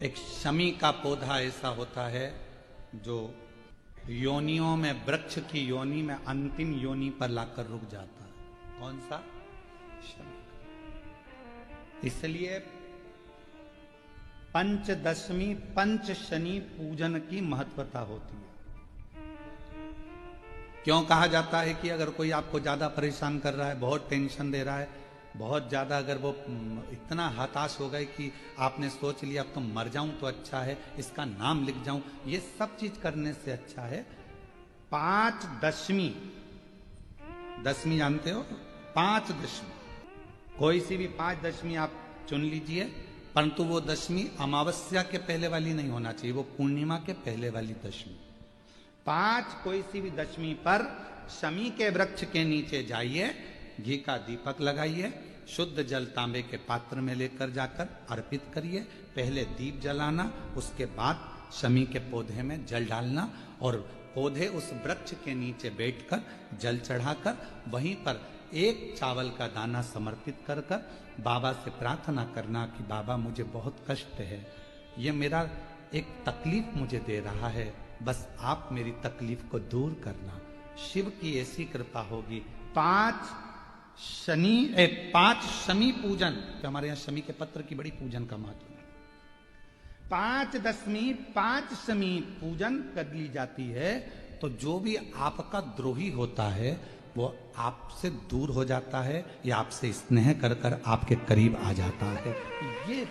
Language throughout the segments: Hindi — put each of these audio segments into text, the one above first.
एक शमी का पौधा ऐसा होता है जो योनियों में, वृक्ष की योनि में अंतिम योनि पर लाकर रुक जाता है। कौन सा? शमी। इसलिए पंचदशमी पंच शनि पूजन की महत्वता होती है। क्यों कहा जाता है कि अगर कोई आपको ज्यादा परेशान कर रहा है, बहुत टेंशन दे रहा है, बहुत ज्यादा अगर वो इतना हताश हो गए कि आपने सोच लिया अब तो मर जाऊं तो अच्छा है, इसका नाम लिख जाऊं, ये सब चीज करने से अच्छा है पांच दशमी। दशमी जानते हो? पांच दशमी, कोई सी भी पांच दशमी आप चुन लीजिए, परंतु वो दशमी अमावस्या के पहले वाली नहीं होना चाहिए, वो पूर्णिमा के पहले वाली दशमी। पांच कोई सी भी दशमी पर शमी के वृक्ष के नीचे जाइए, घी का दीपक लगाइए, शुद्ध जल तांबे के पात्र में लेकर जाकर अर्पित करिए। पहले दीप जलाना, उसके बाद शमी के पौधे में जल डालना और पौधे उस वृक्ष के नीचे बैठकर जल चढ़ाकर वहीं पर एक चावल का दाना समर्पित कर कर बाबा से प्रार्थना करना कि बाबा मुझे बहुत कष्ट है, ये मेरा एक तकलीफ मुझे दे रहा है, बस आप मेरी तकलीफ को दूर करना। शिव की ऐसी कृपा होगी। पांच शमी पूजन, तो हमारे यहाँ शमी के पत्र की बड़ी पूजन का महत्व है। पांच दशमी पांच शमी पूजन कर ली जाती है तो जो भी आपका द्रोही होता है वो आपसे दूर हो जाता है या आपसे स्नेह कर कर आपके करीब आ जाता है। ये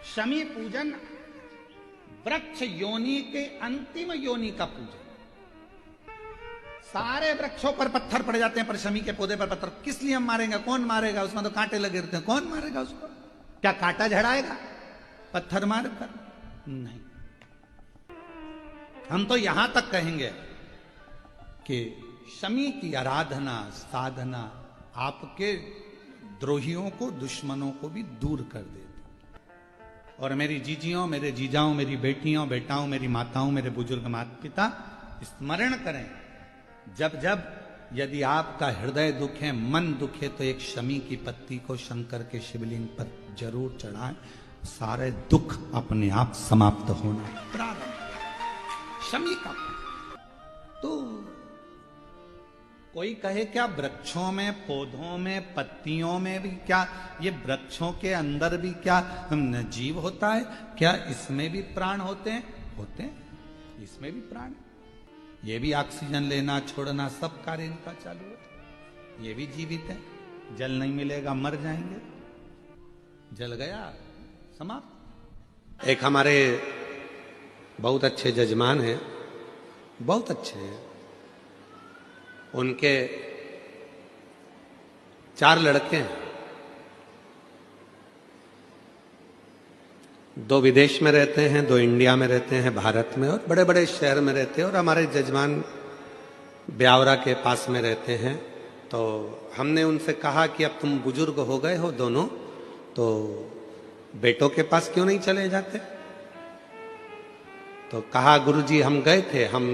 शमी पूजन वृक्ष योनि के अंतिम योनि का पूजन। सारे वृक्षों पर पत्थर पड़ जाते हैं पर शमी के पौधे पर पत्थर किस लिए हम मारेंगे? कौन मारेगा? उसमें तो कांटे लगे रहते हैं, कौन मारेगा उसको? क्या कांटा झड़ाएगा पत्थर मारकर? नहीं। हम तो यहां तक कहेंगे कि शमी की आराधना साधना आपके द्रोहियों को, दुश्मनों को भी दूर कर देती। और मेरी जीजियों, मेरे जीजाओं, मेरी बेटियों, बेटाओं, मेरी माताओं, मेरे बुजुर्ग माता पिता स्मरण करें, जब जब यदि आपका हृदय दुखे, मन दुखे, तो एक शमी की पत्ती को शंकर के शिवलिंग पर जरूर चढ़ाएं, सारे दुख अपने आप समाप्त होना प्रारंभ। शमी का तो कोई कहे क्या वृक्षों में, पौधों में, पत्तियों में भी क्या, ये वृक्षों के अंदर भी क्या जीव होता है? क्या इसमें भी प्राण होते हैं? होते हैं, इसमें भी प्राण है। ये भी ऑक्सीजन लेना छोड़ना सब कार्य इनका चालू है, ये भी जीवित है। जल नहीं मिलेगा मर जाएंगे, जल गया समाप्त। एक हमारे बहुत अच्छे जजमान हैं, बहुत अच्छे हैं, उनके 4 लड़के हैं, 2 विदेश में रहते हैं, 2 इंडिया में रहते हैं, भारत में, और बड़े बड़े शहर में रहते हैं। और हमारे जजमान ब्यावरा के पास में रहते हैं। तो हमने उनसे कहा कि अब तुम बुजुर्ग हो गए हो दोनों, तो बेटों के पास क्यों नहीं चले जाते? तो कहा गुरुजी हम गए थे, हम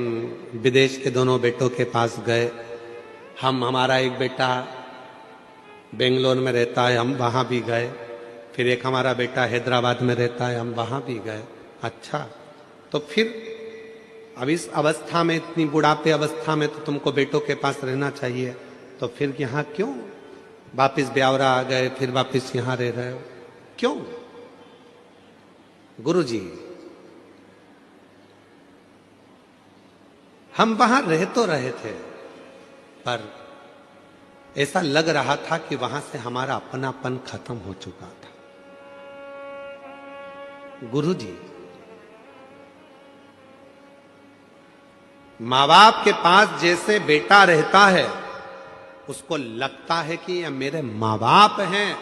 विदेश के दोनों बेटों के पास गए। हमारा एक बेटा बेंगलोर में रहता है, हम वहाँ भी गए। फिर एक हमारा बेटा हैदराबाद में रहता है, हम वहाँ भी गए। अच्छा, तो फिर अब इस अवस्था में, इतनी बुढ़ापे अवस्था में, तो तुमको बेटों के पास रहना चाहिए, तो फिर यहाँ क्यों वापिस ब्यावरा आ गए, फिर वापिस यहाँ रह रहे हो क्यों? गुरुजी हम वहां रह तो रहे थे, पर ऐसा लग रहा था कि वहां से हमारा अपनापन खत्म हो चुका था। गुरुजी, माँ बाप के पास जैसे बेटा रहता है, उसको लगता है कि ये मेरे माँ बाप हैं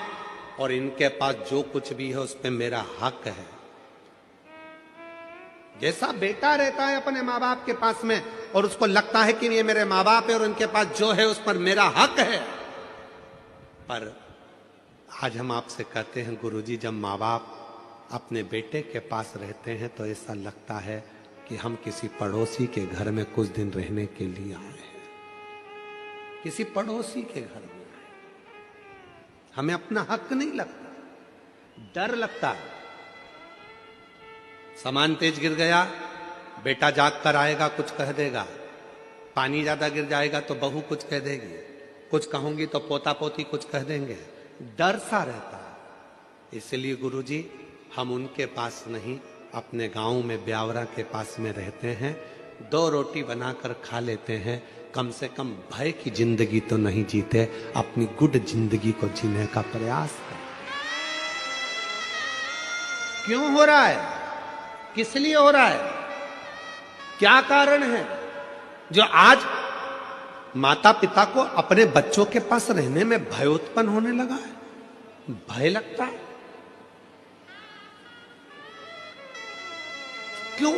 और इनके पास जो कुछ भी है उस पर मेरा हक है। जैसा बेटा रहता है अपने माँ बाप के पास में और उसको लगता है कि ये मेरे माँ बाप है और उनके पास जो है उस पर मेरा हक है, पर आज हम आपसे कहते हैं गुरुजी, जब माँ बाप अपने बेटे के पास रहते हैं तो ऐसा लगता है कि हम किसी पड़ोसी के घर में कुछ दिन रहने के लिए आए हैं, किसी पड़ोसी के घर में आए। हमें अपना हक नहीं लगता, डर लगता है। सामान तेज गिर गया, बेटा जाग कर आएगा कुछ कह देगा, पानी ज्यादा गिर जाएगा तो बहू कुछ कह देगी, कुछ कहूंगी तो पोता पोती कुछ कह देंगे, डर सा रहता है। इसलिए गुरुजी हम उनके पास नहीं, अपने गांव में ब्यावरा के पास में रहते हैं, 2 रोटी बनाकर खा लेते हैं, कम से कम भय की जिंदगी तो नहीं जीते, अपनी गुड जिंदगी को जीने का प्रयास करें। क्यों हो रहा है, किस लिए हो रहा है, क्या कारण है जो आज माता पिता को अपने बच्चों के पास रहने में भय उत्पन्न होने लगा है? भय लगता है क्यों?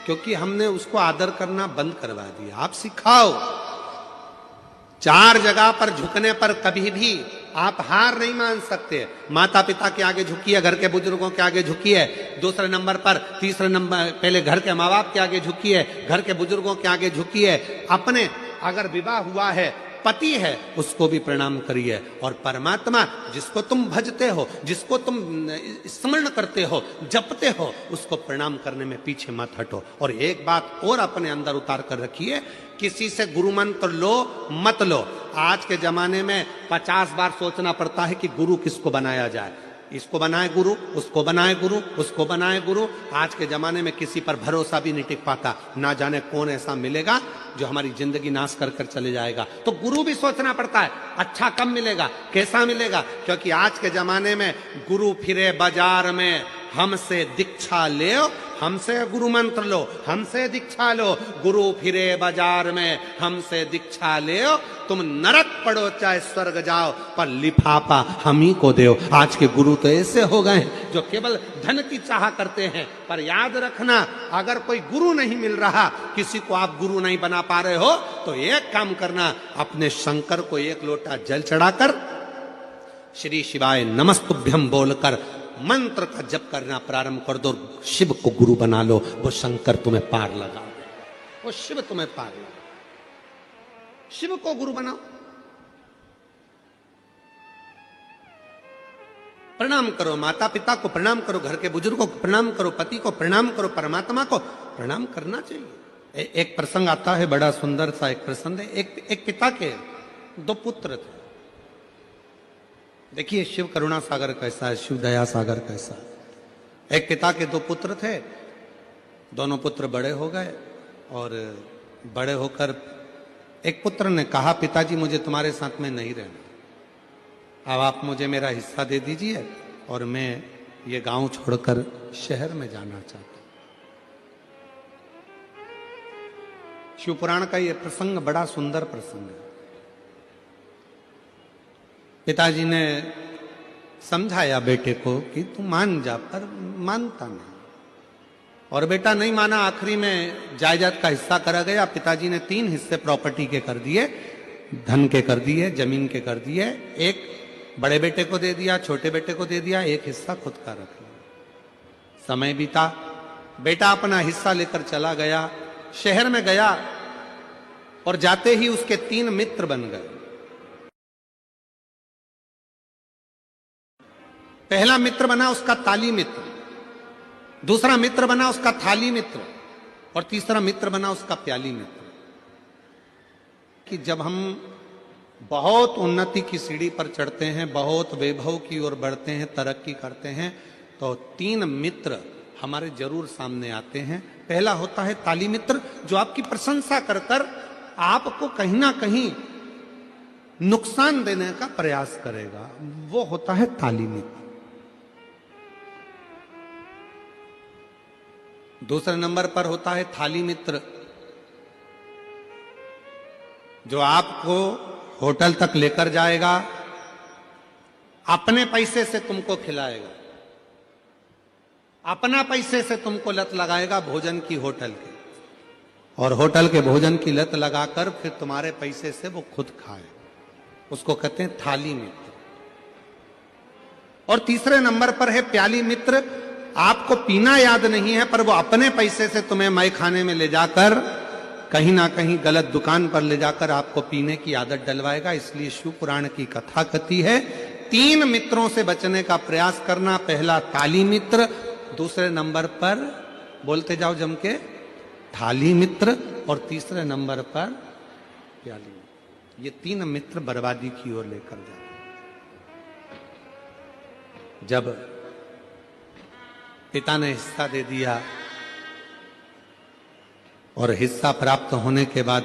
क्योंकि हमने उसको आदर करना बंद करवा दिया। आप सिखाओ, 4 जगह पर झुकने पर कभी भी आप हार नहीं मान सकते। माता पिता के आगे झुकिए, घर के बुजुर्गों के आगे झुकिए, दूसरे नंबर पर, तीसरे नंबर पहले घर के माँ बाप के आगे झुकिए, घर के बुजुर्गों के आगे झुकिए, अपने अगर विवाह हुआ है, पति है, उसको भी प्रणाम करिए, और परमात्मा जिसको तुम भजते हो, जिसको तुम स्मरण करते हो, जपते हो, उसको प्रणाम करने में पीछे मत हटो। और एक बात और अपने अंदर उतार कर रखिए, किसी से गुरु मंत्र लो मत लो। आज के जमाने में 50 बार सोचना पड़ता है कि गुरु किसको बनाया जाए, इसको बनाए गुरु, उसको बनाए गुरु, उसको बनाए गुरु। आज के जमाने में किसी पर भरोसा भी नहीं टिक पाता, ना जाने कौन ऐसा मिलेगा जो हमारी जिंदगी नाश कर कर चले जाएगा। तो गुरु भी सोचना पड़ता है, अच्छा कब मिलेगा, कैसा मिलेगा, क्योंकि आज के जमाने में गुरु फिरे बाजार में, हमसे दीक्षा ले, हमसे गुरु मंत्र लो, हमसे दीक्षा लो, गुरु फिरे बाजार में, हमसे दीक्षा ले, तुम नरक पड़ो चाहे स्वर्ग जाओ, पर लिफाफा हम ही को दो। आज के गुरु तो ऐसे हो गए जो केवल धन की चाह करते हैं। पर याद रखना, अगर कोई गुरु नहीं मिल रहा, किसी को आप गुरु नहीं बना पा रहे हो, तो एक काम करना, अपने शंकर को 1 लोटा जल चढ़ाकर श्री शिवाय नमस्तुभ्यम बोलकर मंत्र का जप करना प्रारंभ कर दो। शिव को गुरु बना लो, वो शंकर तुम्हें पार लगा, वो शिव तुम्हें पार लगा। शिव को गुरु बनाओ, प्रणाम करो, माता पिता को प्रणाम करो, घर के बुजुर्गों को प्रणाम करो, पति को प्रणाम करो, परमात्मा को प्रणाम करना चाहिए। एक प्रसंग आता है, बड़ा सुंदर सा एक प्रसंग है। एक पिता के 2 पुत्र थे। देखिए शिव करुणा सागर कैसा है, शिव दया सागर कैसा है। एक पिता के 2 पुत्र थे, दोनों पुत्र बड़े हो गए, और बड़े होकर एक पुत्र ने कहा, पिताजी मुझे तुम्हारे साथ में नहीं रहना, अब आप मुझे मेरा हिस्सा दे दीजिए और मैं ये गांव छोड़कर शहर में जाना चाहता हूं। शिव पुराण का ये प्रसंग बड़ा सुंदर प्रसंग है। पिताजी ने समझाया बेटे को कि तू मान जा, पर मानता नहीं, और बेटा नहीं माना। आखिरी में जायदाद का हिस्सा करा गया। पिताजी ने 3 हिस्से प्रॉपर्टी के कर दिए, धन के कर दिए, जमीन के कर दिए। एक बड़े बेटे को दे दिया, छोटे बेटे को दे दिया, एक हिस्सा खुद का रख लिया। समय बीता, बेटा अपना हिस्सा लेकर चला गया, शहर में गया, और जाते ही उसके 3 मित्र बन गए। पहला मित्र बना उसका ताली मित्र, दूसरा मित्र बना उसका थाली मित्र, और तीसरा मित्र बना उसका प्याली मित्र। कि जब हम बहुत उन्नति की सीढ़ी पर चढ़ते हैं, बहुत वैभव की ओर बढ़ते हैं, तरक्की करते हैं, तो 3 मित्र हमारे जरूर सामने आते हैं। पहला होता है ताली मित्र, जो आपकी प्रशंसा कर कर आपको कहीं ना कहीं नुकसान देने का प्रयास करेगा, वो होता है ताली मित्र। दूसरे नंबर पर होता है थाली मित्र, जो आपको होटल तक लेकर जाएगा, अपने पैसे से तुमको खिलाएगा, अपना पैसे से तुमको लत लगाएगा भोजन की, होटल की, और होटल के भोजन की लत लगाकर फिर तुम्हारे पैसे से वो खुद खाए, उसको कहते हैं थाली मित्र। और तीसरे नंबर पर है प्याली मित्र। आपको पीना याद नहीं है, पर वो अपने पैसे से तुम्हें मय खाने में ले जाकर, कहीं ना कहीं गलत दुकान पर ले जाकर आपको पीने की आदत डलवाएगा। इसलिए शिव पुराण की कथा कहती है 3 मित्रों से बचने का प्रयास करना। पहला ताली मित्र, दूसरे नंबर पर बोलते जाओ जम के थाली मित्र, और तीसरे नंबर पर प्याली। ये तीन मित्र बर्बादी की ओर लेकर जाते। जब पिता ने हिस्सा दे दिया और हिस्सा प्राप्त होने के बाद